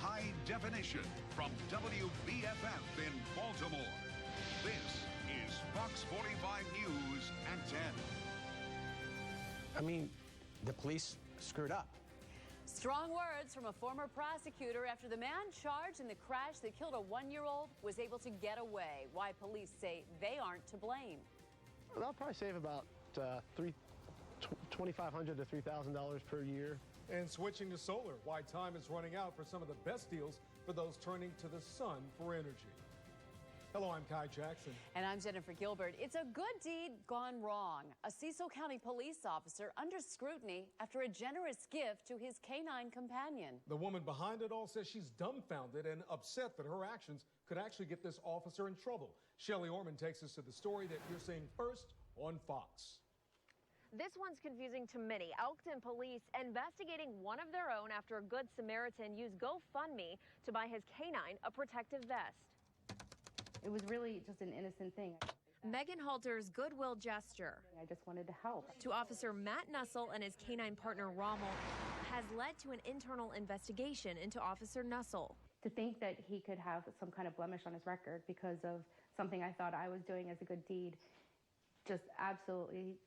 high definition from WBFF in Baltimore. This is Fox 45 News at 10. I mean, the police screwed up. Strong words from a former prosecutor after the man charged in the crash that killed a 1-year-old was able to get away. Why police say they aren't to blame. They'll probably save about $2,500 to $3,000 per year. And switching to solar, why time is running out for some of the best deals for those turning to the sun for energy. Hello, I'm Kai Jackson. And I'm Jennifer Gilbert. It's a good deed gone wrong. A Cecil County police officer under scrutiny after a generous gift to his canine companion. The woman behind it all says she's dumbfounded and upset that her actions could actually get this officer in trouble. Shelley Orman takes us to the story that you're seeing first on Fox. This one's confusing to many. Elkton police investigating one of their own after a Good Samaritan used GoFundMe to buy his canine a protective vest. It was really just an innocent thing. Megan Halter's goodwill gesture I just wanted to help. to Officer Matt Nussel and his canine partner Rommel has led to an internal investigation into Officer Nussel. To think that he could have some kind of blemish on his record because of something I thought I was doing as a good deed, just absolutely,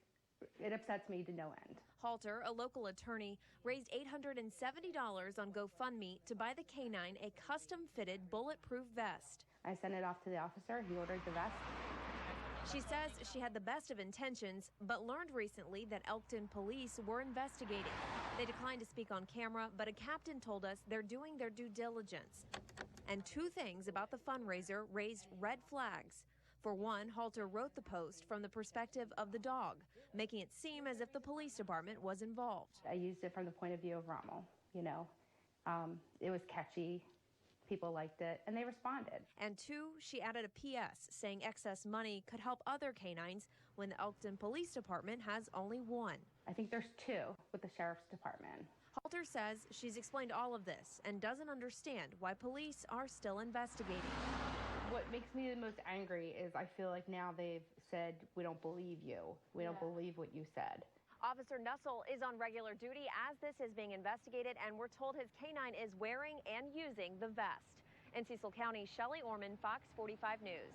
it upsets me to no end. Halter, a local attorney, raised $870 on GoFundMe to buy the canine a custom-fitted bulletproof vest. I sent it off to the officer. He ordered the vest. She says she had the best of intentions, but learned recently that Elkton police were investigating. They declined to speak on camera, but a captain told us they're doing their due diligence. And two things about the fundraiser raised red flags. For one, Halter wrote the post from the perspective of the dog, making it seem as if the police department was involved. I used it from the point of view of Rommel, you know. It was catchy. People liked it, and they responded. And two, she added a PS saying excess money could help other canines when the Elkton Police Department has only one. I think there's two with the sheriff's department. Halter says she's explained all of this and doesn't understand why police are still investigating. What makes me the most angry is I feel like now they've said, we don't believe you. We don't believe what you said. Officer Nussel is on regular duty as this is being investigated, and we're told his canine is wearing and using the vest. In Cecil County, Shelley Orman, Fox 45 News.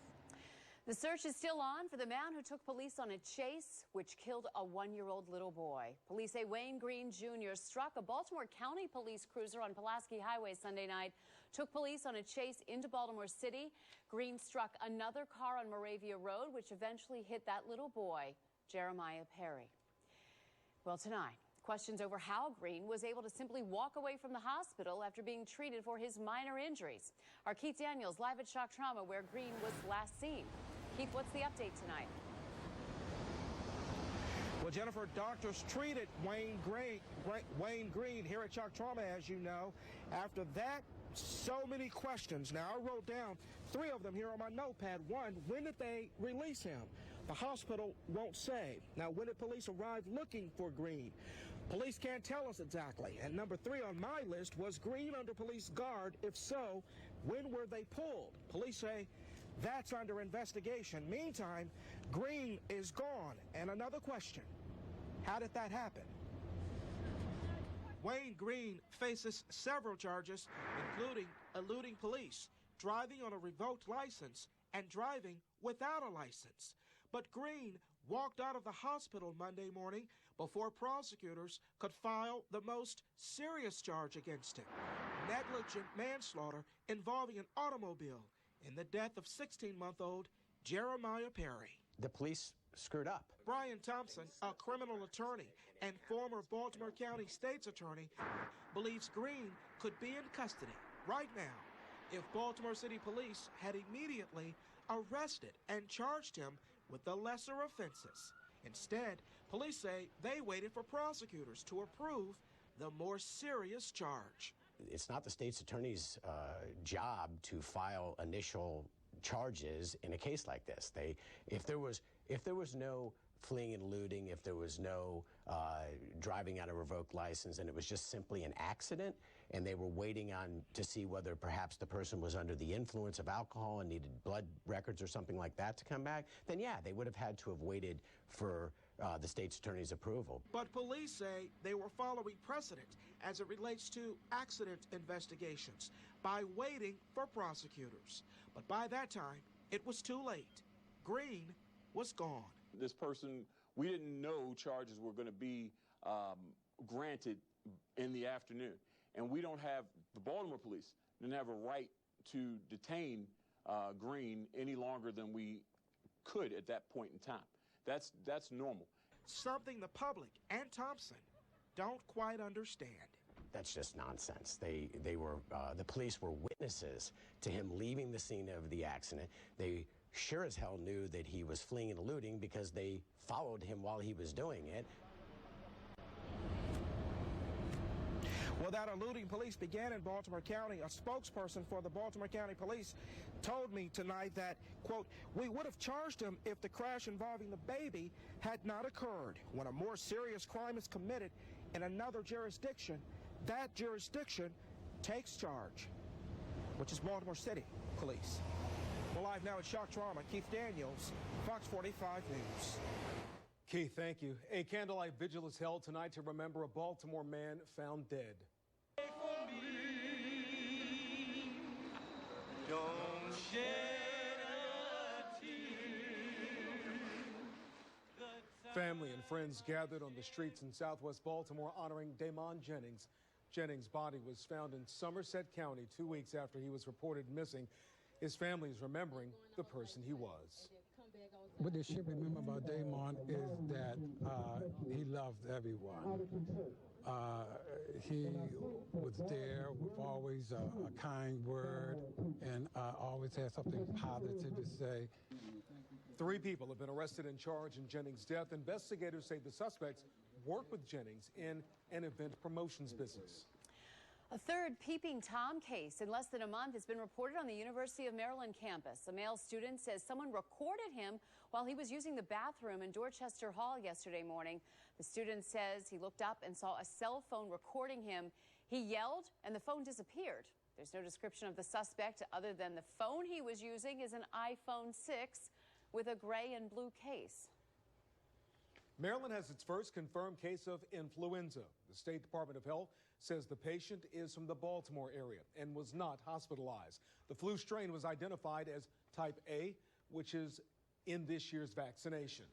The search is still on for the man who took police on a chase which killed a 1-year-old little boy. Police say Wayne Green Jr. struck a Baltimore County police cruiser on Pulaski Highway Sunday night, took police on a chase into Baltimore City. Green struck another car on Moravia Road, which eventually hit that little boy, Jeremiah Perry. Well, tonight, questions over how Green was able to simply walk away from the hospital after being treated for his minor injuries. Our Keith Daniels live at Shock Trauma, where Green was last seen. Keith, what's the update tonight? Well, Jennifer, doctors treated Wayne Green here at Shock Trauma, as you know. After that, so many questions. Now, I wrote down 3 of them here on my notepad. One, when did they release him? The hospital won't say. Now, when did police arrive looking for Green? Police can't tell us exactly. And number 3 on my list, was Green under police guard? If so, when were they pulled? Police say that's under investigation. Meantime, Green is gone. And another question, how did that happen? Wayne Green faces several charges, including eluding police, driving on a revoked license, and driving without a license. But Green walked out of the hospital Monday morning before prosecutors could file the most serious charge against him, negligent manslaughter involving an automobile in the death of 16-month-old Jeremiah Perry. The police screwed up. Brian Thompson, a criminal attorney and former Baltimore County State's attorney, believes Green could be in custody right now if Baltimore City Police had immediately arrested and charged him with the lesser offenses. Instead, police say they waited for prosecutors to approve the more serious charge. It's not the state's attorney's job to file initial charges in a case like this. If there was no fleeing and eluding, if there was no driving out a revoked license, and it was just simply an accident, and they were waiting on to see whether perhaps the person was under the influence of alcohol and needed blood records or something like that to come back, then yeah, they would have had to have waited for the state's attorney's approval. But police say they were following precedent as it relates to accident investigations by waiting for prosecutors. But by that time, it was too late. Green was gone. This person, we didn't know charges were going to be granted in the afternoon. And we don't have, the Baltimore police didn't have a right to detain Green any longer than we could at that point in time. That's normal. Something the public and Thompson don't quite understand. That's just nonsense. The police were witnesses to him leaving the scene of the accident. They sure as hell knew that he was fleeing and eluding because they followed him while he was doing it. Well, that eluding police began in Baltimore County. A spokesperson for the Baltimore County Police told me tonight that, quote, we would have charged him if the crash involving the baby had not occurred. When a more serious crime is committed in another jurisdiction, that jurisdiction takes charge, which is Baltimore City Police. Well, live now at Shock Trauma, Keith Daniels, Fox 45 News. Keith, thank you. A candlelight vigil is held tonight to remember a Baltimore man found dead. Don't shed a tear. Family and friends gathered on the streets in southwest Baltimore honoring Damon Jennings. Jennings' body was found in Somerset County 2 weeks after he was reported missing. His family is remembering the person he was. What they should remember about Damon is that he loved everyone. He was there with always a kind word and always had something positive to say. 3 people have been arrested and charged in Jennings' death. Investigators say the suspects worked with Jennings in an event promotions business. A third Peeping Tom case in less than a month has been reported on the University of Maryland campus. A male student says someone recorded him while he was using the bathroom in Dorchester Hall yesterday morning. The student says he looked up and saw a cell phone recording him. He yelled and the phone disappeared. There's no description of the suspect other than the phone he was using is an iPhone 6 with a gray and blue case. Maryland has its first confirmed case of influenza. The State Department of Health says the patient is from the Baltimore area and was not hospitalized. The flu strain was identified as type A, which is in this year's vaccination.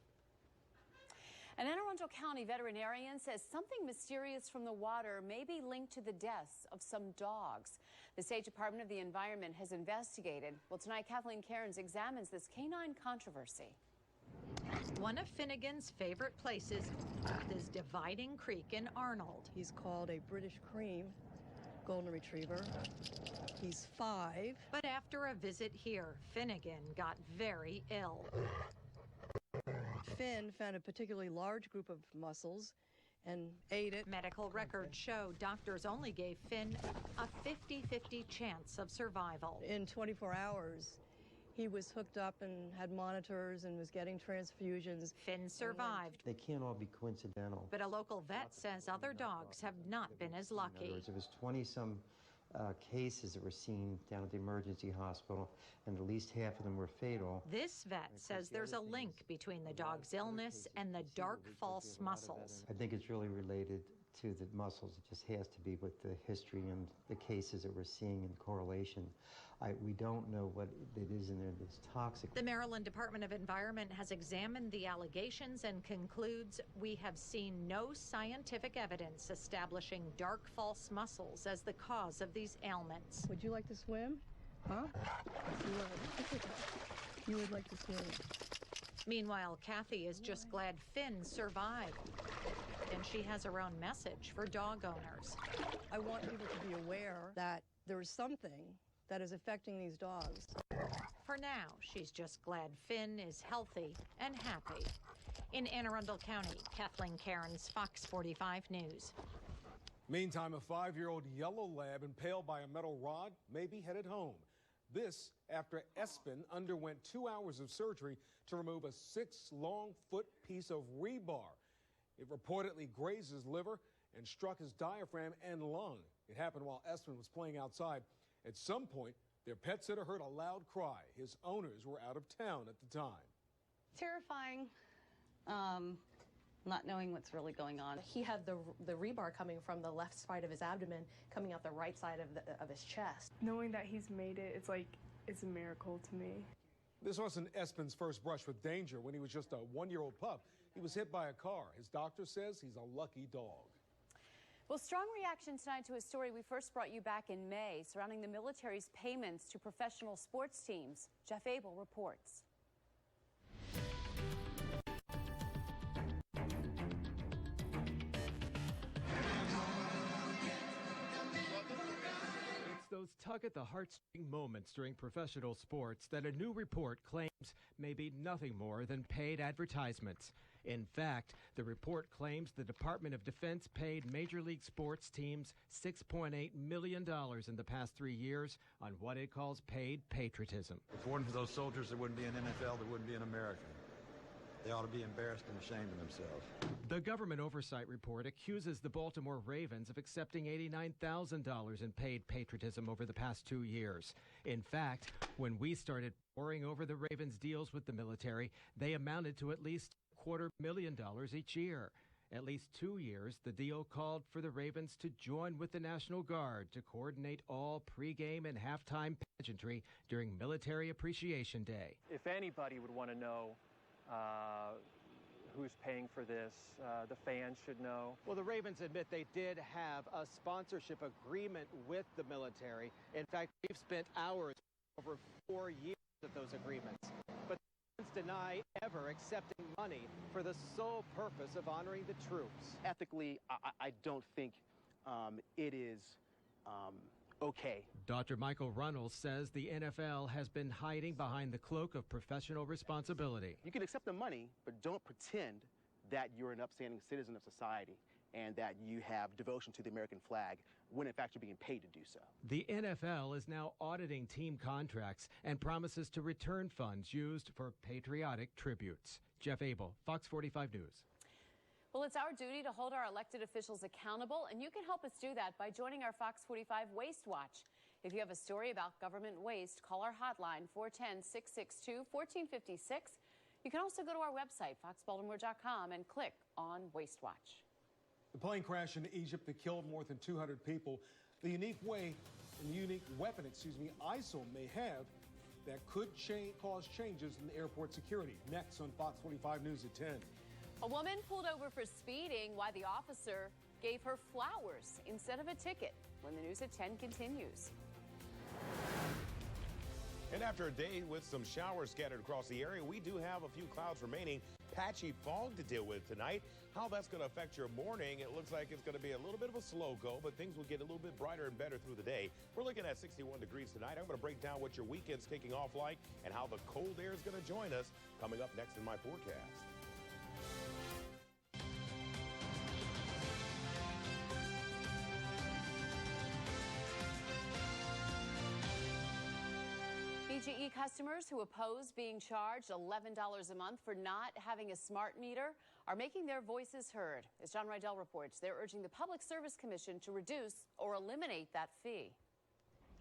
An Anne Arundel County veterinarian says something mysterious from the water may be linked to the deaths of some dogs. The State Department of the Environment has investigated. Well, tonight, Kathleen Cairns examines this canine controversy. One of Finnegan's favorite places is Dividing Creek in Arnold. He's called a British Cream Golden Retriever. He's 5. But after a visit here, Finnegan got very ill. Finn found a particularly large group of mussels and ate it. Medical records show doctors only gave Finn a 50-50 chance of survival. In 24 hours, he was hooked up and had monitors and was getting transfusions. Finn survived. They can't all be coincidental. But a local vet says other dogs have not been as lucky. In other words, it was 20-some cases that were seen down at the emergency hospital, and at least half of them were fatal. This vet says there's a link between the dog's illness and the dark false muscles. I think it's really related to the muscles. It just has to be with the history and the cases that we're seeing in correlation. We don't know what it is in there that's toxic. The Maryland Department of Environment has examined the allegations and concludes we have seen no scientific evidence establishing dark false muscles as the cause of these ailments. Would you like to swim? Huh? You would like to swim. Meanwhile, Kathy is just glad Finn survived. And she has her own message for dog owners. I want people to be aware that there is something that is affecting these dogs. For now, she's just glad Finn is healthy and happy. In Anne Arundel County, Kathleen Cairns, Fox 45 News. Meantime, a 5-year-old yellow lab impaled by a metal rod may be headed home. This after Espen underwent 2 hours of surgery to remove a 6-long-foot piece of rebar. It reportedly grazed his liver and struck his diaphragm and lung. It happened while Espen was playing outside. At some point, their pet sitter heard a loud cry. His owners were out of town at the time. Terrifying. not knowing what's really going on. He had the rebar coming from the left side of his abdomen, coming out the right side of his chest. Knowing that he's made it, it's a miracle to me. This wasn't Espen's first brush with danger. When he was just a one-year-old pup, he was hit by a car. His doctor says he's a lucky dog. Well, strong reaction tonight to a story we first brought you back in May surrounding the military's payments to professional sports teams. Jeff Abel reports. It's those tug at the heartstring moments during professional sports that a new report claims may be nothing more than paid advertisements. In fact, the report claims the Department of Defense paid Major League sports teams $6.8 million in the past 3 years on what it calls paid patriotism. If it weren't for those soldiers, there wouldn't be an NFL, there wouldn't be an America. They ought to be embarrassed and ashamed of themselves. The government oversight report accuses the Baltimore Ravens of accepting $89,000 in paid patriotism over the past 2 years. In fact, when we started poring over the Ravens' deals with the military, they amounted to at least $250,000 each year. At least 2 years, the deal called for the Ravens to join with the National Guard to coordinate all pregame and halftime pageantry during Military Appreciation Day. If anybody would want to know who's paying for this, the fans should know. Well, the Ravens admit they did have a sponsorship agreement with the military. In fact, they've spent hours over 4 years of those agreements. But the Ravens deny ever accepting money for the sole purpose of honoring the troops. Ethically, I don't think it is okay. Dr. Michael Runnels says the NFL has been hiding behind the cloak of professional responsibility. You can accept the money, but don't pretend that you're an upstanding citizen of society and that you have devotion to the American flag when in fact you're being paid to do so. The NFL is now auditing team contracts and promises to return funds used for patriotic tributes. Jeff Abel, Fox 45 News. Well, it's our duty to hold our elected officials accountable, and you can help us do that by joining our Fox 45 Waste Watch. If you have a story about government waste, call our hotline 410-662-1456. You can also go to our website, foxbaltimore.com, and click on Waste Watch. The plane crash in Egypt that killed more than 200 people. The unique weapon, ISIL may have that could cause changes in the airport security. Next on Fox 45 News at 10. A woman pulled over for speeding while the officer gave her flowers instead of a ticket. When the news at 10 continues. And after a day with some showers scattered across the area, we do have a few clouds remaining. Patchy fog to deal with tonight. How that's going to affect your morning, it looks like it's going to be a little bit of a slow go, but things will get a little bit brighter and better through the day. We're looking at 61 degrees tonight. I'm going to break down what your weekend's kicking off like and how the cold air is going to join us coming up next in my forecast. BGE customers who oppose being charged $11 a month for not having a smart meter are making their voices heard. As John Rydell reports, they're urging the Public Service Commission to reduce or eliminate that fee.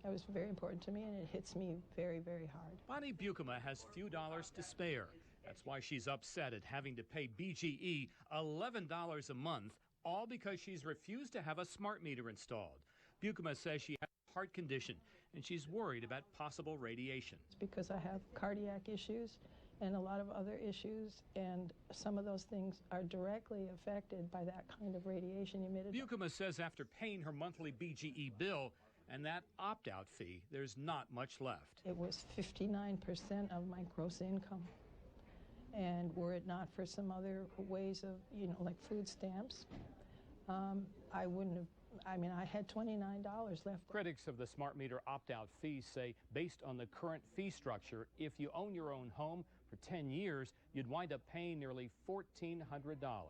That was very important to me, and it hits me very, very hard. Bonnie Bukema has few dollars to spare. That's why she's upset at having to pay BGE $11 a month, all because she's refused to have a smart meter installed. Bukema says she has a heart condition, and she's worried about possible radiation. It's because I have cardiac issues and a lot of other issues, and some of those things are directly affected by that kind of radiation emitted. Bukema says after paying her monthly BGE bill and that opt-out fee, there's not much left. It was 59% of my gross income. And were it not for some other ways of, like food stamps, I wouldn't have. I had $29 left. Critics of the smart meter opt-out fee say, based on the current fee structure, if you own your own home for 10 years, you'd wind up paying nearly $1,400.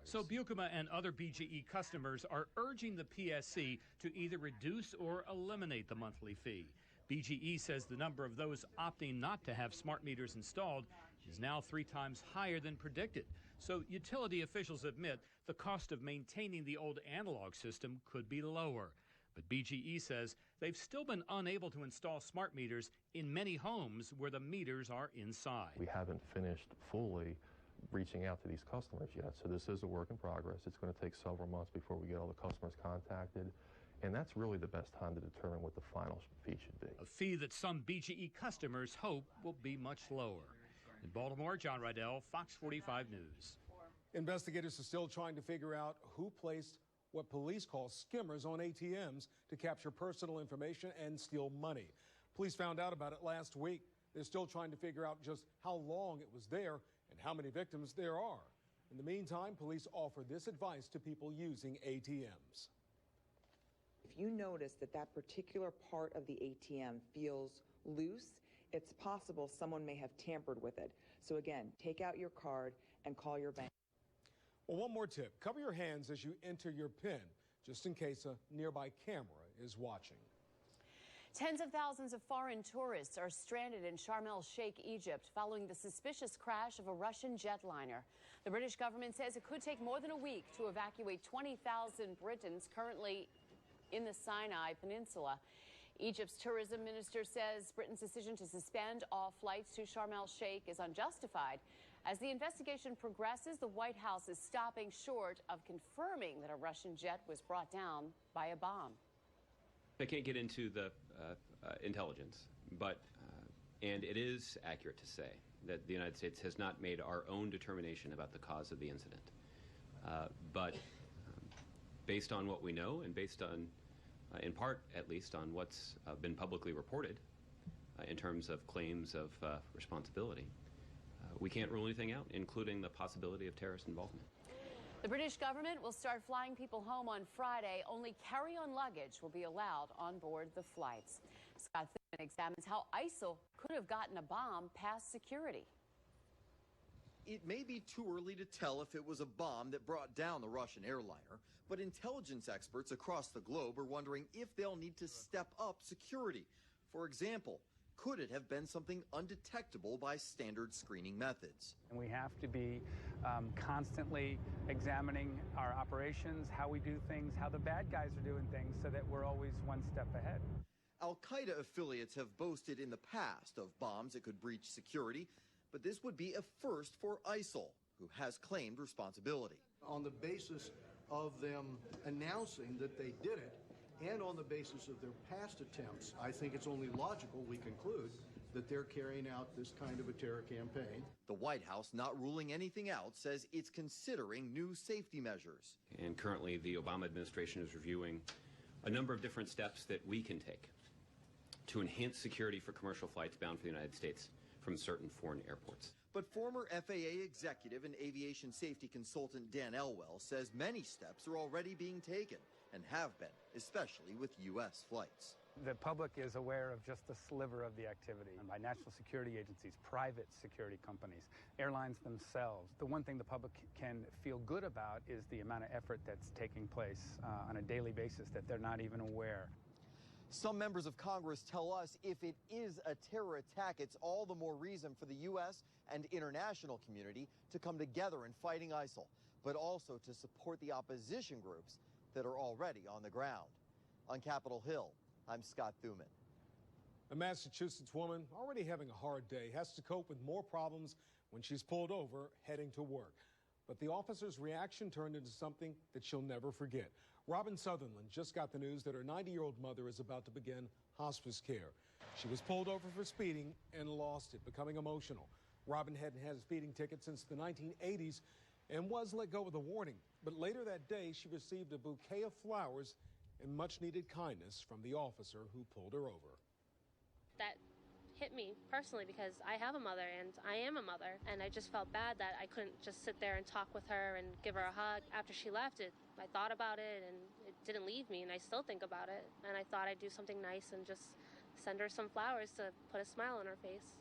So Bukema and other BGE customers are urging the PSC to either reduce or eliminate the monthly fee. BGE says the number of those opting not to have smart meters installed is now 3 times higher than predicted. So utility officials admit the cost of maintaining the old analog system could be lower. But BGE says they've still been unable to install smart meters in many homes where the meters are inside. We haven't finished fully reaching out to these customers yet. So this is a work in progress. It's going to take several months before we get all the customers contacted. And that's really the best time to determine what the final fee should be. A fee that some BGE customers hope will be much lower. In Baltimore, John Rydell, Fox 45 News. Investigators are still trying to figure out who placed what police call skimmers on ATMs to capture personal information and steal money. Police found out about it last week. They're still trying to figure out just how long it was there and how many victims there are. In the meantime, police offer this advice to people using ATMs. If you notice that that particular part of the ATM feels loose, it's possible someone may have tampered with it. So again, take out your card and call your bank. Well, one more tip. Cover your hands as you enter your PIN, just in case a nearby camera is watching. Tens of thousands of foreign tourists are stranded in Sharm el-Sheikh, Egypt, following the suspicious crash of a Russian jetliner. The British government says it could take more than a week to evacuate 20,000 Britons currently in the Sinai Peninsula. Egypt's tourism minister says Britain's decision to suspend all flights to Sharm el-Sheikh is unjustified. As the investigation progresses, the White House is stopping short of confirming that a Russian jet was brought down by a bomb. I can't get into the intelligence, but and it is accurate to say that the United States has not made our own determination about the cause of the incident. But based on what we know and based on, in part at least, on what's been publicly reported in terms of claims of responsibility, we can't rule anything out, including the possibility of terrorist involvement. The British government will start flying people home on Friday. Only carry-on luggage will be allowed on board the flights. Scott Thickman examines how ISIL could have gotten a bomb past security. It may be too early to tell if it was a bomb that brought down the Russian airliner, but intelligence experts across the globe are wondering if they'll need to step up security. For example, could it have been something undetectable by standard screening methods? And we have to be constantly examining our operations, how we do things, how the bad guys are doing things, so that we're always one step ahead. Al-Qaeda affiliates have boasted in the past of bombs that could breach security, but this would be a first for ISIL, who has claimed responsibility. On the basis of them announcing that they did it, and on the basis of their past attempts, I think it's only logical we conclude that they're carrying out this kind of a terror campaign. The White House, not ruling anything out, says it's considering new safety measures. And currently, the Obama administration is reviewing a number of different steps that we can take to enhance security for commercial flights bound for the United States from certain foreign airports. But former FAA executive and aviation safety consultant Dan Elwell says many steps are already being taken and have been, especially with U.S. flights. The public is aware of just a sliver of the activity by national security agencies, private security companies, airlines themselves. The one thing the public can feel good about is the amount of effort that's taking place on a daily basis that they're not even aware. Some members of Congress tell us if it is a terror attack, it's all the more reason for the U.S. and international community to come together in fighting ISIL, but also to support the opposition groups that are already on the ground. On Capitol Hill, I'm Scott Thuman. A Massachusetts woman already having a hard day has to cope with more problems when she's pulled over heading to work. But the officer's reaction turned into something that she'll never forget. Robin Sutherland just got the news that her 90-year-old mother is about to begin hospice care. She was pulled over for speeding and lost it, becoming emotional. Robin hadn't had a speeding ticket since the 1980s and was let go with a warning. But later that day, she received a bouquet of flowers and much-needed kindness from the officer who pulled her over. That hit me personally because I have a mother and I am a mother, and I just felt bad that I couldn't just sit there and talk with her and give her a hug. After she left, I thought about it and it didn't leave me, and I still think about it. And I thought I'd do something nice and just send her some flowers to put a smile on her face.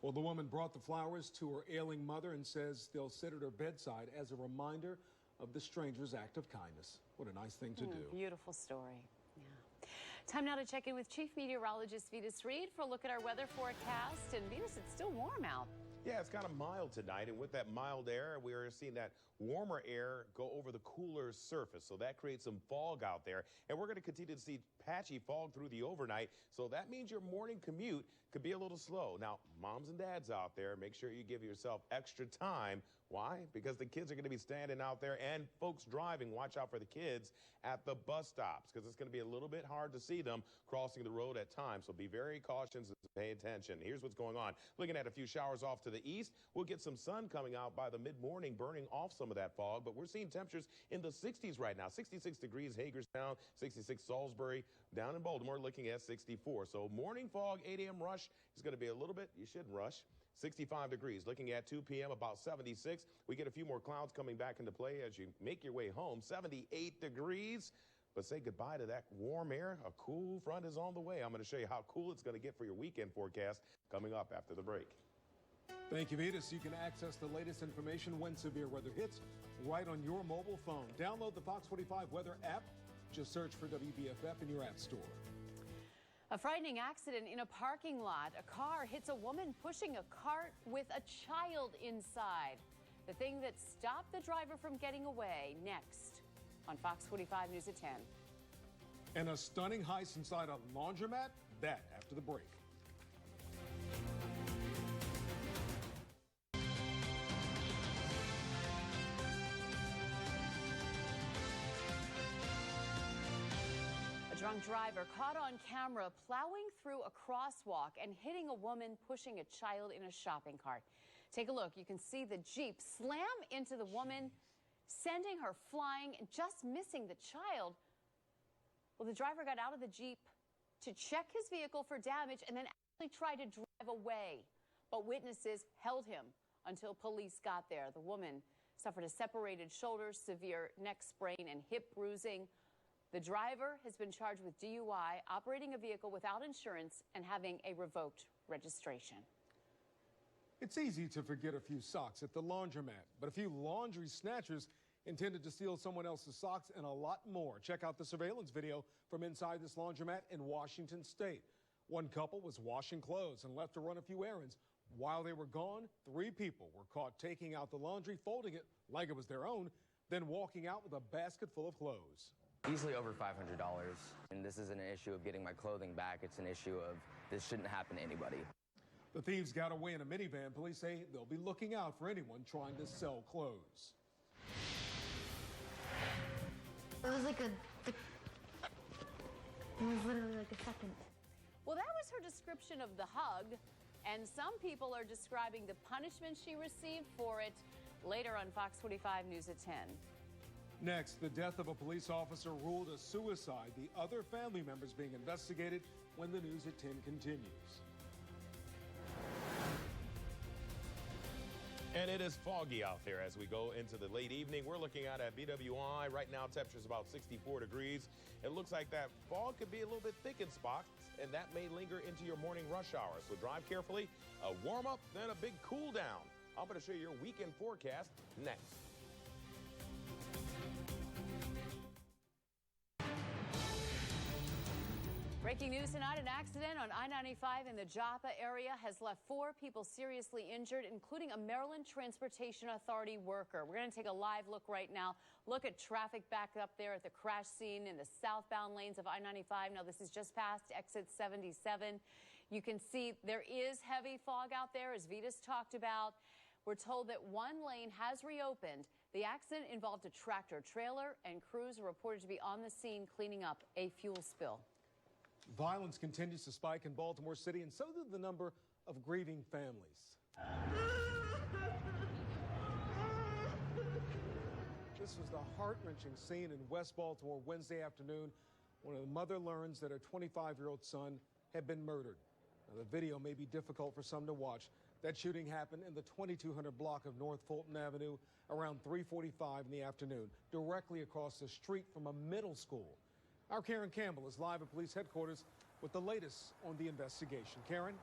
Well, the woman brought the flowers to her ailing mother and says they'll sit at her bedside as a reminder of the stranger's act of kindness. What a nice thing to do. Beautiful story. Yeah. Time now to check in with Chief Meteorologist Venus Reed for a look at our weather forecast. And Venus, it's still warm out. Yeah, it's kind of mild tonight, and with that mild air, we are seeing that warmer air go over the cooler surface, so that creates some fog out there, and we're going to continue to see patchy fog through the overnight, so that means your morning commute could be a little slow. Now, moms and dads out there, make sure you give yourself extra time Why? Because the kids are going to be standing out there, and folks driving, watch out for the kids at the bus stops, because it's going to be a little bit hard to see them crossing the road at times. So be very cautious and pay attention. Here's what's going on. Looking at a few showers off to the east. We'll get some sun coming out by the mid-morning, burning off some of that fog, but we're seeing temperatures in the 60s right now. 66 degrees Hagerstown, 66 Salisbury, down in Baltimore looking at 64. So morning fog, 8 a.m. rush is going to be a little bit, you shouldn't rush. 65 degrees. Looking at 2 p.m., about 76. We get a few more clouds coming back into play as you make your way home. 78 degrees. But say goodbye to that warm air. A cool front is on the way. I'm going to show you how cool it's going to get for your weekend forecast coming up after the break. Thank you, Vitas. You can access the latest information when severe weather hits right on your mobile phone. Download the Fox 45 weather app. Just search for WBFF in your app store. A frightening accident in a parking lot. A car hits a woman pushing a cart with a child inside. The thing that stopped the driver from getting away. Next on Fox 45 News at 10. And a stunning heist inside a laundromat. That after the break. Drunk driver caught on camera plowing through a crosswalk and hitting a woman pushing a child in a shopping cart. Take a look. You can see the Jeep slam into the woman, sending her flying and just missing the child. Well, the driver got out of the Jeep to check his vehicle for damage and then actually tried to drive away. But witnesses held him until police got there. The woman suffered a separated shoulder, severe neck sprain, and hip bruising. The driver has been charged with DUI, operating a vehicle without insurance, and having a revoked registration. It's easy to forget a few socks at the laundromat, but a few laundry snatchers intended to steal someone else's socks and a lot more. Check out the surveillance video from inside this laundromat in Washington State. One couple was washing clothes and left to run a few errands. While they were gone, 3 people were caught taking out the laundry, folding it like it was their own, then walking out with a basket full of clothes. Easily over $500. And this isn't an issue of getting my clothing back. It's an issue of this shouldn't happen to anybody. The thieves got away in a minivan. Police say they'll be looking out for anyone trying to sell clothes. It was like it was literally like a second. Well, that was her description of the hug, and some people are describing the punishment she received for it. Later on Fox 45 News at 10. Next, the death of a police officer ruled a suicide. The other family members being investigated when the News at 10 continues. And it is foggy out there as we go into the late evening. We're looking out at BWI. Right now, temperature's about 64 degrees. It looks like that fog could be a little bit thick in spots, and that may linger into your morning rush hour. So drive carefully. A warm up, then a big cool down. I'm going to show you your weekend forecast next. Breaking news tonight, an accident on I-95 in the Joppa area has left 4 people seriously injured, including a Maryland Transportation Authority worker. We're going to take a live look right now. Look at traffic back up there at the crash scene in the southbound lanes of I-95. Now, this is just past exit 77. You can see there is heavy fog out there, as Vitas talked about. We're told that one lane has reopened. The accident involved a tractor trailer, and crews are reported to be on the scene cleaning up a fuel spill. Violence continues to spike in Baltimore City, and so did the number of grieving families. This was the heart-wrenching scene in West Baltimore Wednesday afternoon when a mother learns that her 25-year-old son had been murdered. Now, the video may be difficult for some to watch. That shooting happened in the 2200 block of North Fulton Avenue around 3:45 in the afternoon, directly across the street from a middle school. Our Karen Campbell is live at police headquarters with the latest on the investigation. Karen?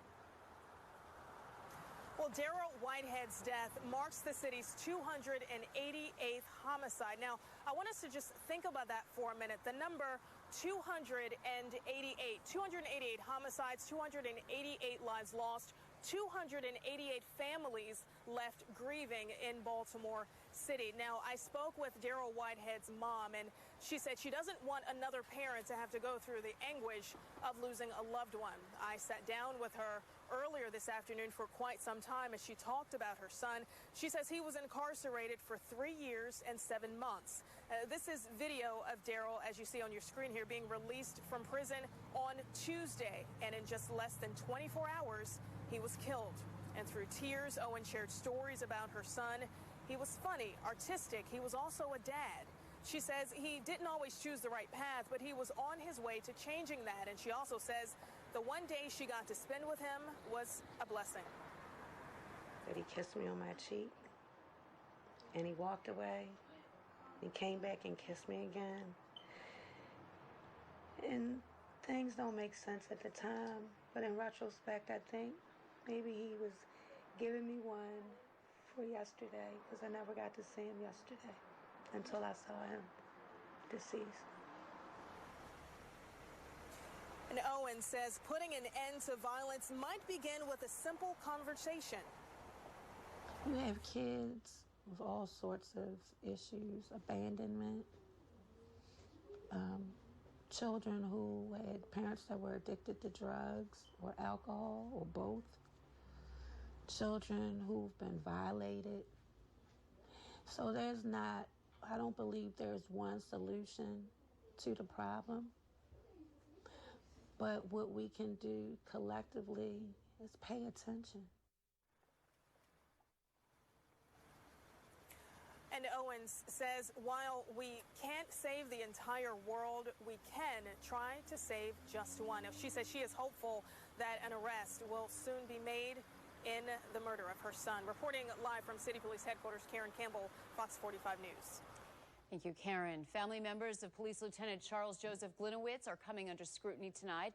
Well, Darrell Whitehead's death marks the city's 288th homicide. Now, I want us to just think about that for a minute. The number 288 homicides, 288 lives lost, 288 families left grieving in Baltimore City. Now, I spoke with Daryl Whitehead's mom, and she said she doesn't want another parent to have to go through the anguish of losing a loved one. I sat down with her earlier this afternoon for quite some time as she talked about her son. She says he was incarcerated for 3 years and 7 months. This is video of Daryl, as you see on your screen here, being released from prison on Tuesday. And in just less than 24 hours, he was killed. And through tears, Owen shared stories about her son. He was funny, artistic. He was also a dad. She says he didn't always choose the right path, but he was on his way to changing that. And she also says the one day she got to spend with him was a blessing. That he kissed me on my cheek, and he walked away. He came back and kissed me again. And things don't make sense at the time, but in retrospect, I think maybe he was giving me one for yesterday, because I never got to see him yesterday until I saw him deceased. And Owen says putting an end to violence might begin with a simple conversation. You have kids with all sorts of issues, abandonment, children who had parents that were addicted to drugs or alcohol or both, children who've been violated. So I don't believe there's one solution to the problem. But what we can do collectively is pay attention. And Owens says while we can't save the entire world, we can try to save just one. She says she is hopeful that an arrest will soon be made in the murder of her son. Reporting live from City Police Headquarters, Karen Campbell, Fox 45 News. Thank you, Karen. Family members of Police Lieutenant Charles Joseph Gliniewicz are coming under scrutiny tonight.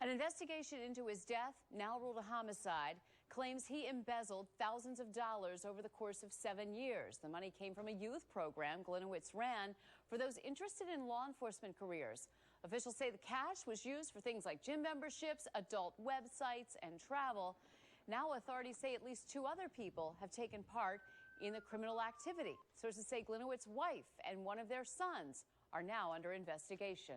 An investigation into his death, now ruled a homicide, claims he embezzled thousands of dollars over the course of 7 years. The money came from a youth program Gliniewicz ran for those interested in law enforcement careers. Officials say the cash was used for things like gym memberships, adult websites, and travel. Now authorities say at least 2 other people have taken part in the criminal activity. Sources say Gliniewicz's wife and one of their sons are now under investigation.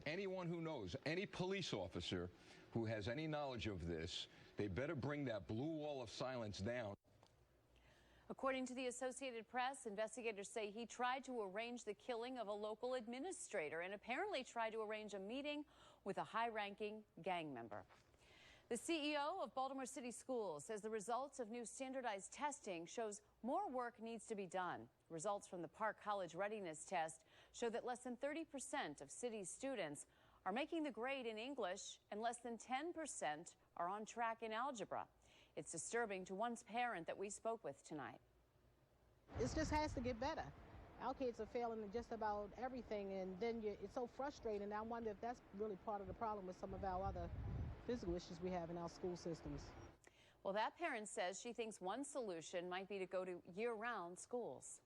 Anyone who knows, any police officer who has any knowledge of this, they better bring that blue wall of silence down. According to the Associated Press, investigators say he tried to arrange the killing of a local administrator and apparently tried to arrange a meeting with a high-ranking gang member. The CEO of Baltimore City Schools says the results of new standardized testing shows more work needs to be done. Results from the Park College Readiness Test show that less than 30% of city students are making the grade in English and less than 10% are on track in algebra. It's disturbing to one parent that we spoke with tonight. It just has to get better. Our kids are failing in just about everything, and then it's so frustrating. I wonder if that's really part of the problem with some of our other physical issues we have in our school systems. Well, that parent says she thinks one solution might be to go to year-round schools.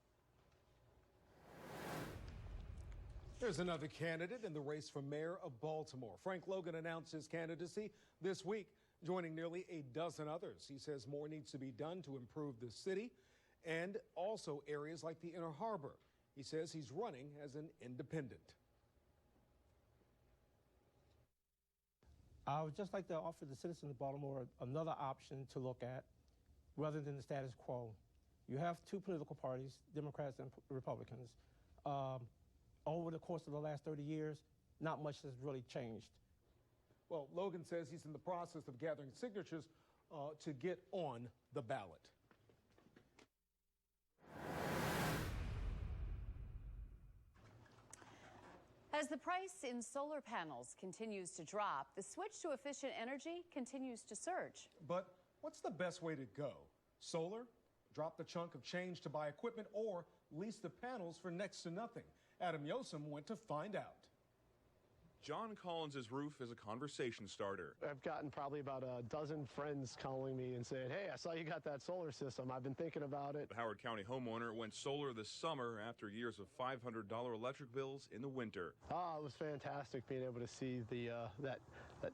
There's another candidate in the race for mayor of Baltimore. Frank Logan announced his candidacy this week, joining nearly a dozen others. He says more needs to be done to improve the city and also areas like the Inner Harbor. He says he's running as an independent. I would just like to offer the citizens of Baltimore another option to look at rather than the status quo. You have 2 political parties, Democrats and Republicans. Over the course of the last 30 years, not much has really changed. Well, Logan says he's in the process of gathering signatures to get on the ballot. As the price in solar panels continues to drop, the switch to efficient energy continues to surge. But what's the best way to go? Solar? Drop the chunk of change to buy equipment, or lease the panels for next to nothing? Adam Yosem went to find out. John Collins' roof is a conversation starter. I've gotten probably about a dozen friends calling me and saying, hey, I saw you got that solar system. I've been thinking about it. The Howard County homeowner went solar this summer after years of $500 electric bills in the winter. Oh, it was fantastic being able to see the that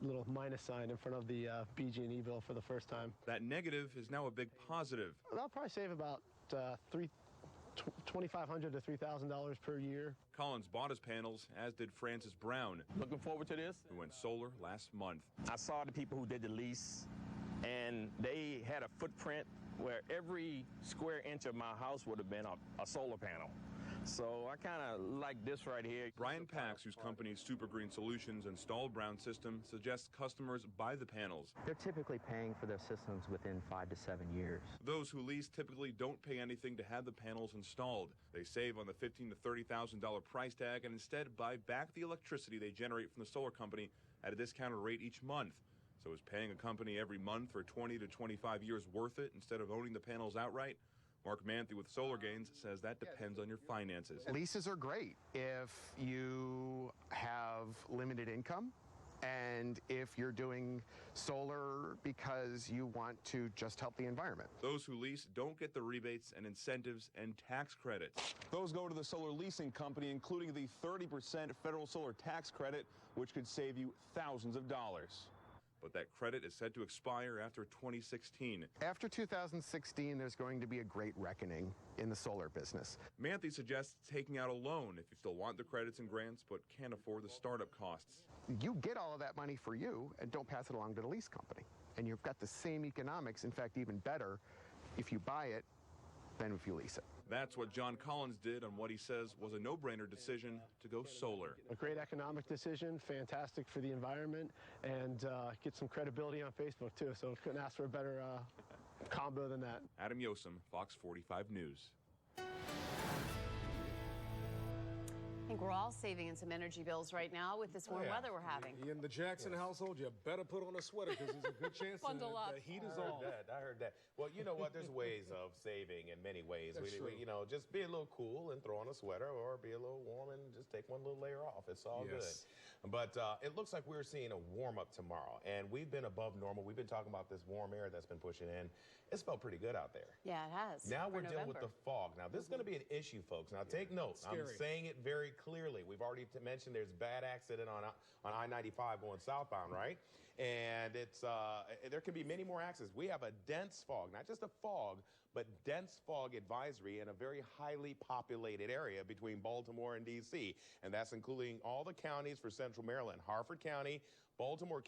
little minus sign in front of the BG&E bill for the first time. That negative is now a big positive. I'll probably save about $2,500 to $3,000 per year. Collins bought his panels, as did Francis Brown. Looking forward to this. Who went solar last month. I saw the people who did the lease, and they had a footprint where every square inch of my house would have been a solar panel. So I kind of like this right here. Brian Pax, whose company Super Green Solutions installed Brown's system, suggests customers buy the panels. They're typically paying for their systems within 5 to 7 years. Those who lease typically don't pay anything to have the panels installed. They save on the $15,000 to $30,000 price tag and instead buy back the electricity they generate from the solar company at a discounted rate each month. So is paying a company every month for 20 to 25 years worth it instead of owning the panels outright? Mark Manthe with Solar Gains says that depends on your finances. Leases are great if you have limited income and if you're doing solar because you want to just help the environment. Those who lease don't get the rebates and incentives and tax credits. Those go to the solar leasing company, including the 30% federal solar tax credit, which could save you thousands of dollars. But that credit is set to expire after 2016. After 2016, there's going to be a great reckoning in the solar business. Manthe suggests taking out a loan if you still want the credits and grants but can't afford the startup costs. You get all of that money for you and don't pass it along to the lease company. And you've got the same economics, in fact, even better, if you buy it than if you lease it. That's what John Collins did on what he says was a no-brainer decision to go solar. A great economic decision, fantastic for the environment, and get some credibility on Facebook, too. So couldn't ask for a better combo than that. Adam Yosem, Fox 45 News. I think we're all saving in some energy bills right now with this warm weather we're having. In the Jackson household, you better put on a sweater because there's a good chance Bundle up. the heat is I on. heard that. Well, you know what? There's ways of saving in many ways. That's true. You know, just be a little cool and throw on a sweater, or be a little warm and just take one little layer off. It's all good. But it looks like we're seeing a warm up tomorrow, and we've been above normal. We've been talking about this warm air that's been pushing in. It's felt pretty good out there. Yeah, it has. Now we're dealing with the fog. Now, this is going to be an issue, folks. Now, take note. I'm saying it very clearly. We've already mentioned there's a bad accident on I-95 going southbound, right? And it's there can be many more accidents. We have a dense fog, not just a fog, but dense fog advisory in a very highly populated area between Baltimore and D.C., and that's including all the counties for Central Maryland: Harford County, Baltimore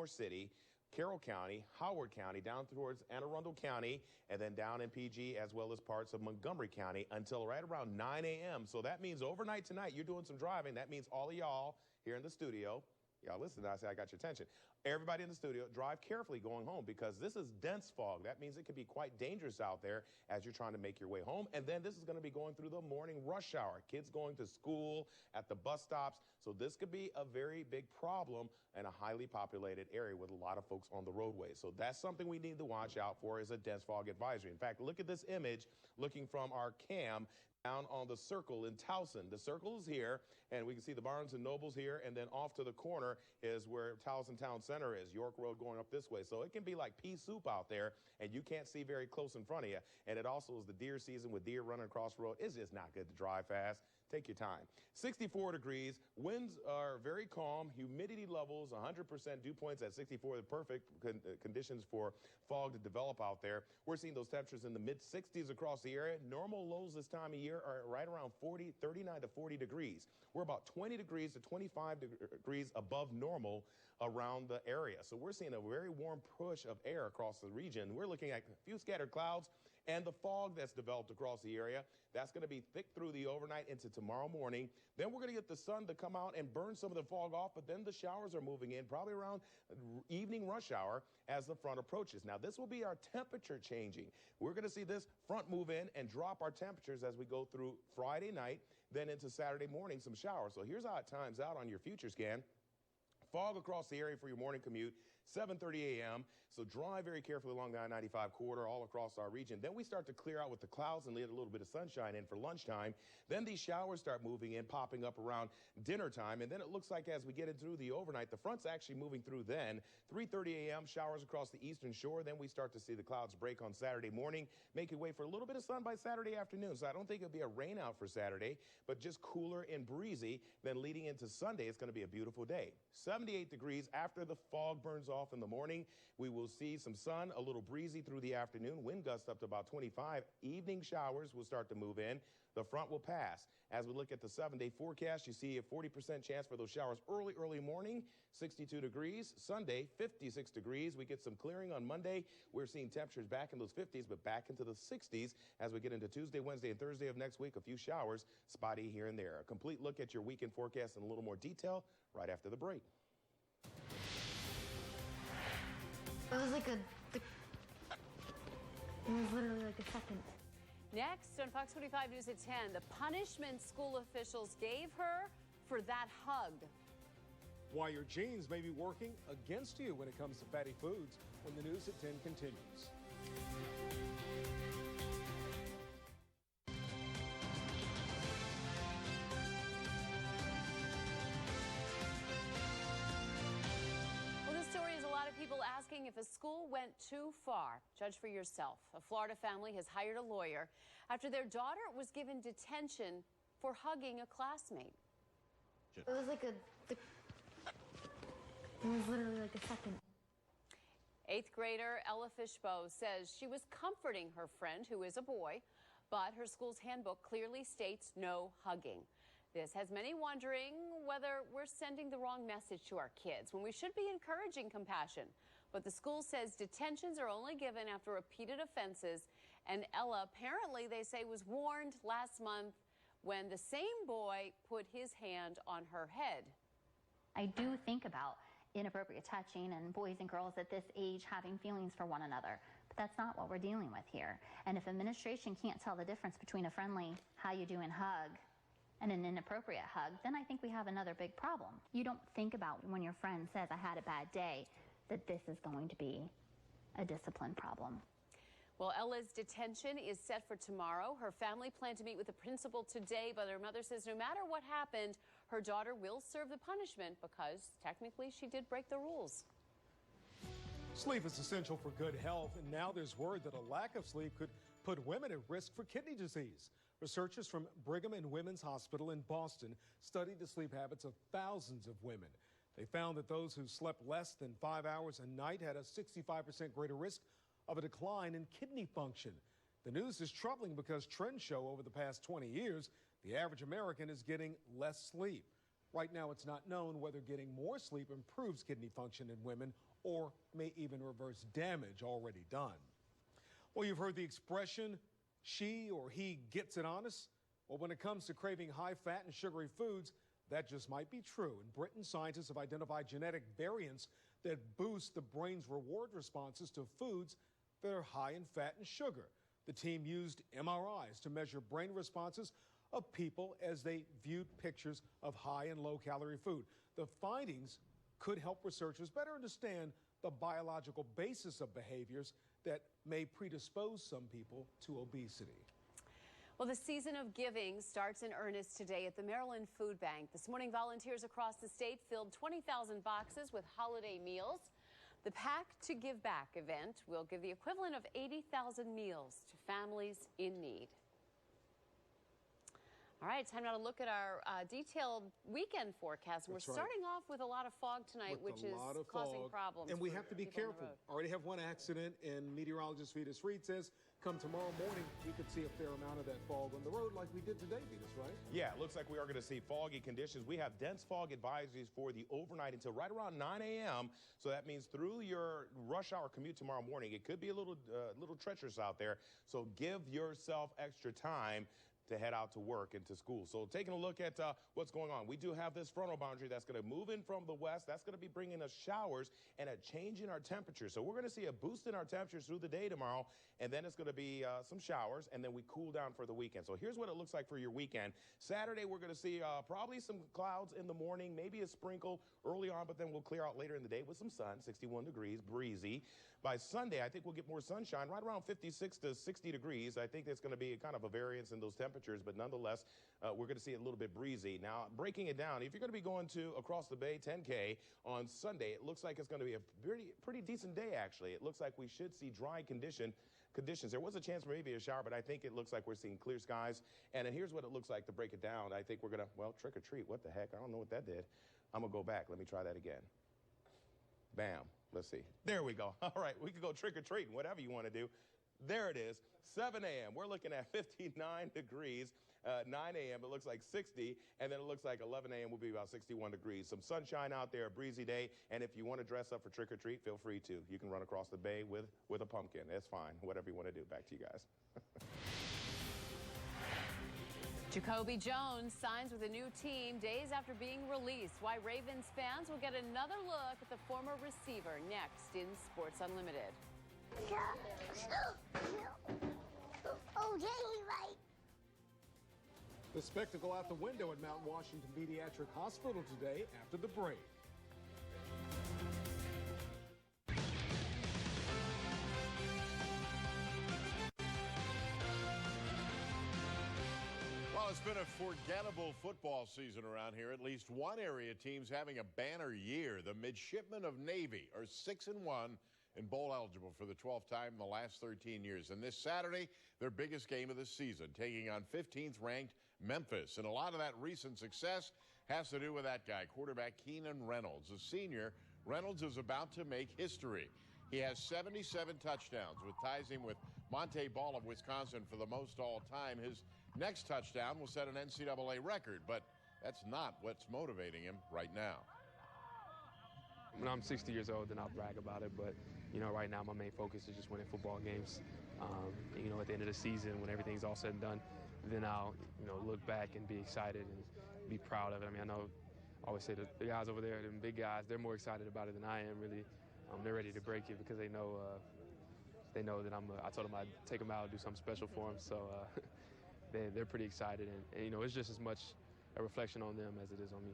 City, Carroll County, Howard County, down towards Anne Arundel County, and then down in PG, as well as parts of Montgomery County, until right around 9 a.m. So that means overnight tonight, you're doing some driving. That means all of y'all here in the studio, y'all listen, I say I got your attention. Everybody in the studio, drive carefully going home, because this is dense fog. That means it can be quite dangerous out there as you're trying to make your way home. And then this is going to be going through the morning rush hour. Kids going to school, at the bus stops. So this could be a very big problem in a highly populated area with a lot of folks on the roadway. So that's something we need to watch out for, is a dense fog advisory. In fact, look at this image looking from our cam down on the Circle in Towson. The Circle is here, and we can see the Barnes and Nobles here, and then off to the corner is where Towson Town Center is, York Road going up this way. So it can be like pea soup out there, and you can't see very close in front of you. And it also is the deer season with deer running across the road. It's just not good to drive fast. Take your time. 64 degrees. Winds are very calm. Humidity levels 100%. Dew points at 64. The perfect conditions for fog to develop out there. We're seeing those temperatures in the mid-60s across the area. Normal lows this time of year are right around 39 to 40 degrees. We're about 20 degrees to 25 degrees above normal around the area. So we're seeing a very warm push of air across the region. We're looking at a few scattered clouds and the fog that's developed across the area. That's going to be thick through the overnight into tomorrow morning. Then we're going to get the sun to come out and burn some of the fog off, but then the showers are moving in probably around evening rush hour as the front approaches. Now, this will be our temperature changing. We're going to see this front move in and drop our temperatures as we go through Friday night, then into Saturday morning, some showers. So here's how it times out on your future scan. Fog across the area for your morning commute, 7:30 a.m. So drive very carefully along the I-95 corridor all across our region. Then we start to clear out with the clouds and let a little bit of sunshine in for lunchtime. Then these showers start moving in, popping up around dinner time. And then it looks like as we get into the overnight, the front's actually moving through then. 3:30 a.m., showers across the eastern shore. Then we start to see the clouds break on Saturday morning, making way for a little bit of sun by Saturday afternoon. So I don't think it'll be a rain out for Saturday, but just cooler and breezy. Then leading into Sunday, it's going to be a beautiful day. 78 degrees after the fog burns off. off in the morning. We will see some sun, a little breezy through the afternoon, wind gusts up to about 25. Evening showers will start to move in. The front will pass. As we look at the 7-day forecast, you see a 40% chance for those showers early morning, 62 degrees. Sunday, 56 degrees. We get some clearing on Monday. We're seeing temperatures back in those 50s, but back into the 60s as we get into Tuesday, Wednesday, and Thursday of next week. A few showers, spotty here and there. A complete look at your weekend forecast in a little more detail right after the break. It was like it was literally like a second. Next on Fox 45 News at 10, the punishment school officials gave her for that hug. Why your genes may be working against you when it comes to fatty foods when the News at 10 continues. If a school went too far, judge for yourself. A Florida family has hired a lawyer after their daughter was given detention for hugging a classmate. It was like it was literally like a second. 8th grader Ella Fishbow says she was comforting her friend, who is a boy, but her school's handbook clearly states no hugging. This has many wondering whether we're sending the wrong message to our kids when we should be encouraging compassion. But the school says detentions are only given after repeated offenses, and Ella apparently, they say, was warned last month when the same boy put his hand on her head. I do think about inappropriate touching and boys and girls at this age having feelings for one another, but that's not what we're dealing with here. And if administration can't tell the difference between a friendly how you doing hug and an inappropriate hug, then I think we have another big problem. You don't think about when your friend says, I had a bad day, that this is going to be a discipline problem. Well, Ella's detention is set for tomorrow. Her family planned to meet with the principal today, but her mother says no matter what happened, her daughter will serve the punishment because technically she did break the rules. Sleep is essential for good health, and now there's word that a lack of sleep could put women at risk for kidney disease. Researchers from Brigham and Women's Hospital in Boston studied the sleep habits of thousands of women. They found that those who slept less than 5 hours a night had a 65% greater risk of a decline in kidney function. The news is troubling because trends show over the past 20 years, the average American is getting less sleep. Right now, it's not known whether getting more sleep improves kidney function in women or may even reverse damage already done. Well, you've heard the expression, she or he gets it on us. Well, when it comes to craving high fat and sugary foods, that just might be true. In Britain, scientists have identified genetic variants that boost the brain's reward responses to foods that are high in fat and sugar. The team used MRIs to measure brain responses of people as they viewed pictures of high and low calorie food. The findings could help researchers better understand the biological basis of behaviors that may predispose some people to obesity. Well, the season of giving starts in earnest today at the Maryland Food Bank. This morning, volunteers across the state filled 20,000 boxes with holiday meals. The Pack to Give Back event will give the equivalent of 80,000 meals to families in need. All right, time now to look at our detailed weekend forecast. We're starting off with a lot of fog tonight, which is causing problems. And we have to be careful. Already have one accident, and meteorologist Vetus Reed says come tomorrow morning, we could see a fair amount of that fog on the road like we did today, Vetus, right? Yeah, it looks like we are going to see foggy conditions. We have dense fog advisories for the overnight until right around 9 a.m. So that means through your rush hour commute tomorrow morning, it could be a little treacherous out there. So give yourself extra time to head out to work and to school. So taking a look at what's going on, we do have this frontal boundary that's going to move in from the west. That's going to be bringing us showers and a change in our temperature. So we're going to see a boost in our temperatures through the day tomorrow, and then it's going to be some showers, and then we cool down for the weekend. So here's what it looks like for your weekend. Saturday, we're going to see probably some clouds in the morning, maybe a sprinkle early on, but then we'll clear out later in the day with some sun, 61 degrees, breezy. By Sunday, I think we'll get more sunshine, right around 56 to 60 degrees. I think there's going to be kind of a variance in those temperatures, but nonetheless, we're going to see it a little bit breezy. Now, breaking it down, if you're going to be going to across the bay 10K on Sunday, it looks like it's going to be a pretty decent day, actually. It looks like we should see dry conditions. There was a chance for maybe a shower, but I think it looks like we're seeing clear skies. And then here's what it looks like to break it down. I think we're going to, well, trick or treat. What the heck? I don't know what that did. I'm going to go back. Let me try that again. Bam. Let's see. There we go. All right, we can go trick-or-treating, whatever you want to do. There it is, 7 a.m. We're looking at 59 degrees. 9 a.m. it looks like 60, and then it looks like 11 a.m. will be about 61 degrees. Some sunshine out there, a breezy day, and if you want to dress up for trick-or-treat, feel free to. You can run across the bay with a pumpkin. That's fine, whatever you want to do. Back to you guys. Jacoby Jones signs with a new team days after being released. Why Ravens fans will get another look at the former receiver next in Sports Unlimited. Oh, yeah, right. The spectacle out the window at Mount Washington Pediatric Hospital today after the break. Well, it's been a forgettable football season around here. At least one area team's having a banner year. The Midshipmen of Navy are 6-1 and bowl eligible for the 12th time in the last 13 years. And this Saturday, their biggest game of the season, taking on 15th ranked Memphis. And a lot of that recent success has to do with that guy, quarterback Keenan Reynolds. A senior, Reynolds is about to make history. He has 77 touchdowns, which ties him with Monte Ball of Wisconsin for the most all time. His next touchdown will set an NCAA record, but that's not what's motivating him right now. When I'm 60 years old, then I'll brag about it, but you know, right now my main focus is just winning football games. You know, at the end of the season, when everything's all said and done, then I'll, you know, look back and be excited and be proud of it. I mean, I know I always say the guys over there, them big guys, they're more excited about it than I am, really. They're ready to break it because they know that I told them I'd take them out and do something special for them. So they're pretty excited, and you know, it's just as much a reflection on them as it is on me.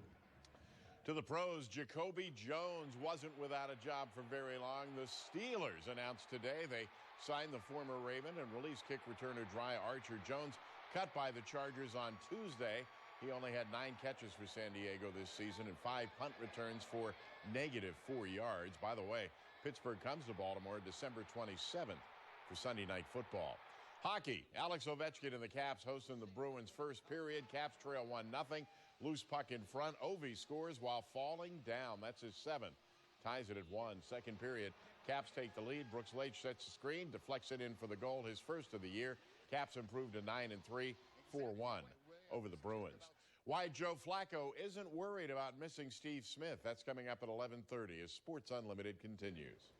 To the pros, Jacoby Jones wasn't without a job for very long. The Steelers announced today they signed the former Raven and released kick returner Dry Archer. Jones cut by the Chargers on Tuesday. He only had 9 catches for San Diego this season and 5 punt returns for -4 yards. By the way, Pittsburgh comes to Baltimore December 27th for Sunday Night Football. Hockey, Alex Ovechkin and the Caps hosting the Bruins first period. Caps trail 1-0. Loose puck in front. Ovi scores while falling down. That's his 7th. Ties it at 1. Second period, Caps take the lead. Brooks Leach sets the screen, deflects it in for the goal, his first of the year. Caps improved to 9-3, 4-1 over the Bruins. Why Joe Flacco isn't worried about missing Steve Smith. That's coming up at 11:30 as Sports Unlimited continues.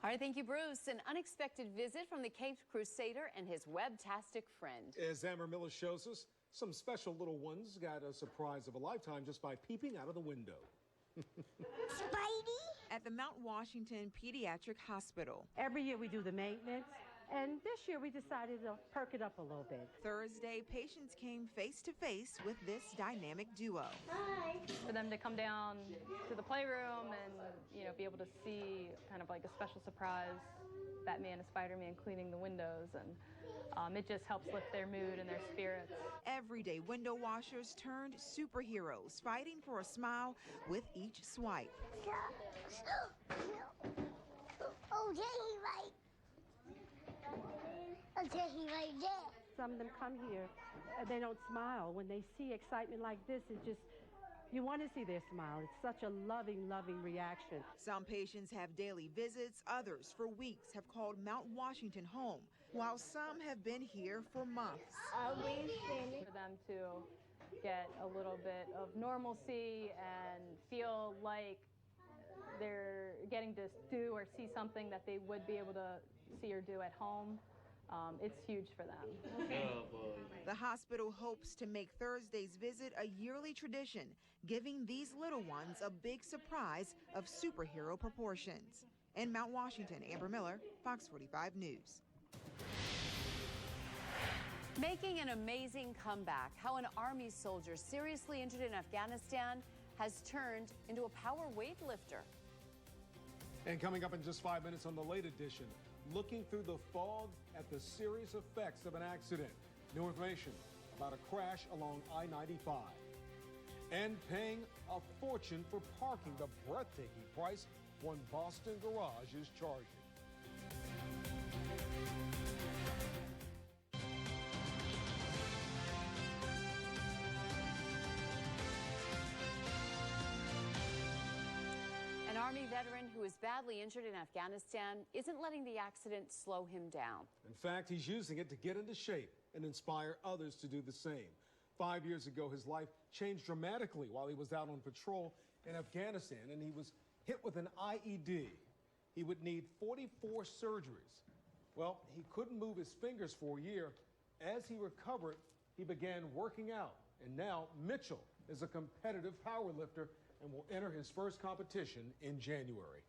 All right, thank you, Bruce. An unexpected visit from the Caped Crusader and his webtastic friend. As Amber Miller shows us, some special little ones got a surprise of a lifetime just by peeping out of the window. Spidey? At the Mount Washington Pediatric Hospital. Every year we do the maintenance, and this year we decided to perk it up a little bit. Thursday, patients came face to face with this dynamic duo. Hi. For them to come down to the playroom and, you know, be able to see kind of like a special surprise, Batman and Spider-Man cleaning the windows, and it just helps lift their mood and their spirits. Everyday window washers turned superheroes, fighting for a smile with each swipe. Oh, yeah, he right. Okay, he right there. Some of them come here, they don't smile. When they see excitement like this, it just, you want to see their smile. It's such a loving, loving reaction. Some patients have daily visits. Others, for weeks, have called Mount Washington home, while some have been here for months. For them to get a little bit of normalcy and feel like they're getting to do or see something that they would be able to see or do at home. It's huge for them. Oh, boy. The hospital hopes to make Thursday's visit a yearly tradition, giving these little ones a big surprise of superhero proportions. In Mount Washington, Amber Miller, Fox 45 News. Making an amazing comeback, how an Army soldier seriously injured in Afghanistan has turned into a power weightlifter. And coming up in just 5 minutes on the late edition, looking through the fog at the serious effects of an accident. New information about a crash along I-95. And paying a fortune for parking, the breathtaking price one Boston garage is charging. Army veteran who is badly injured in Afghanistan isn't letting the accident slow him down. In fact, he's using it to get into shape and inspire others to do the same. 5 years ago, his life changed dramatically while he was out on patrol in Afghanistan, and he was hit with an IED. He would need 44 surgeries. Well, he couldn't move his fingers for a year. As he recovered, he began working out, and now Mitchell is a competitive powerlifter and will enter his first competition in January.